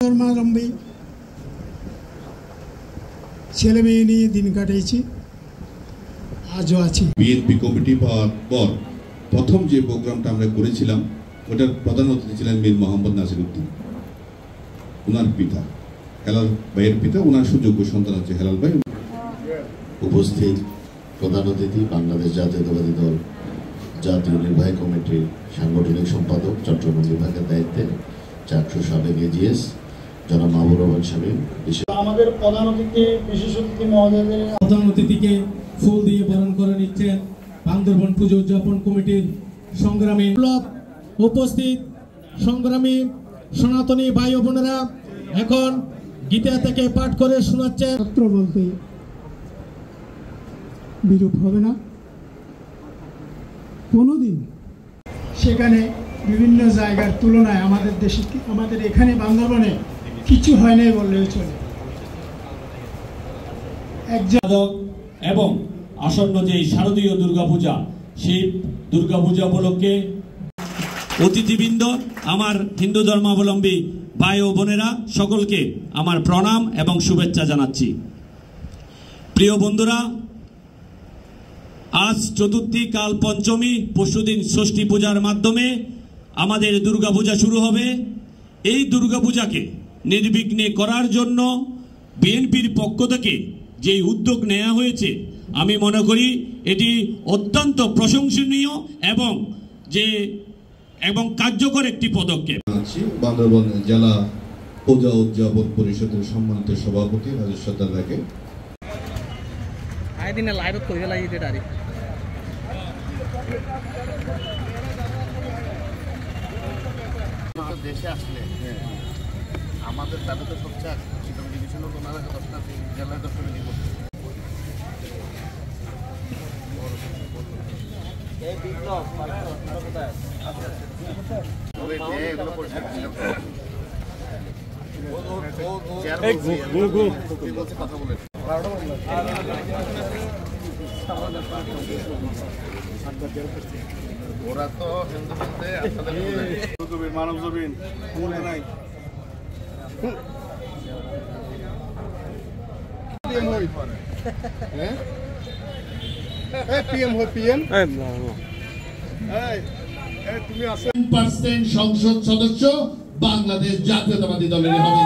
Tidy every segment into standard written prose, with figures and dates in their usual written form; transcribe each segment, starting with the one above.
ধর্মাবলম্বী ছেলে মেয়ে নিয়ে দিন কাটিয়েছি, আজও আছি। বিএনপি কমিটি পাওয়ার পর প্রথম যে প্রোগ্রামটা আমরা করেছিলাম ওটার প্রধান অতিথি ছিলেন মীর মোহাম্মদ নাসিরউদ্দিন, ওনার পিতা, হেলাল ভাইয়ের পিতা, ওনার সুযোগ্য সন্তান হচ্ছে হেলাল ভাই। উপস্থিত প্রধান অতিথি বাংলাদেশ জাতীয়তাবাদী দল জাতীয় নির্বাহী কমিটির সাংগঠনিক সম্পাদক চট্টগ্রাম বিভাগের দায়িত্বে চাকসু সাবেক এজিএস জনাব মাহবুব রহমান শামীম। আমাদের প্রধান অতিথি বিশেষ অতিথি মহোদয়দের প্রধান অতিথিকে ফুল দিয়ে বরণ করে নিচ্ছেন বান্দরবান পুজো উদযাপন কমিটির সংগ্রামী উপস্থিত সংগ্রামী সনাতনী ভাই ও বোনেরা এখন গীতা থেকে পাঠ করে শোনাচ্ছেন। ছাত্র বলতে বিরূপ হবে না কোনোদিন। সেখানে বিভিন্ন জায়গার তুলনায় আমাদের দেশে, আমাদের এখানে বান্দরবানে কিছু হয় নাই বললেও চলে। এবং আসন্ন যে শারদীয় দুর্গাপূজা, সেই দুর্গাপূজা উপলক্ষে অতিথিবৃন্দ, আমার হিন্দু ধর্মাবলম্বী ভাই ও বোনেরা সকলকে আমার প্রণাম এবং শুভেচ্ছা জানাচ্ছি। প্রিয় বন্ধুরা, আজ চতুর্থী, কাল পঞ্চমী, পরশুদিন ষষ্ঠী পূজার মাধ্যমে আমাদের দুর্গাপূজা শুরু হবে। এই দুর্গাপূজাকে নির্বিঘ্নে করার জন্য বিএনপির পক্ষ থেকে যে উদ্যোগ নেওয়া হয়েছে, আমি মনে করি এটি অত্যন্ত প্রশংসনীয় এবং কার্যকর একটি পদক্ষেপ। বান্দরবান জেলা পূজা উদযাপন পরিষদের সম্মানিত সভাপতি রাজেশ সর্দার ভাইকে দেশে আসলে আমাদের দাবি তো সবচেয়ে ডিভিশন ওনারা 10টা জেলায় 10টা মিটিং করছে। কথা বলে ওরা তো হিন্দু মানব জমিন মনে নাই। সংসদ সদস্য বাংলাদেশ জাতীয়তাবাদী দলের হবে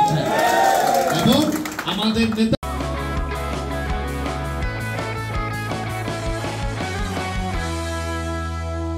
এবং আমাদের নেতা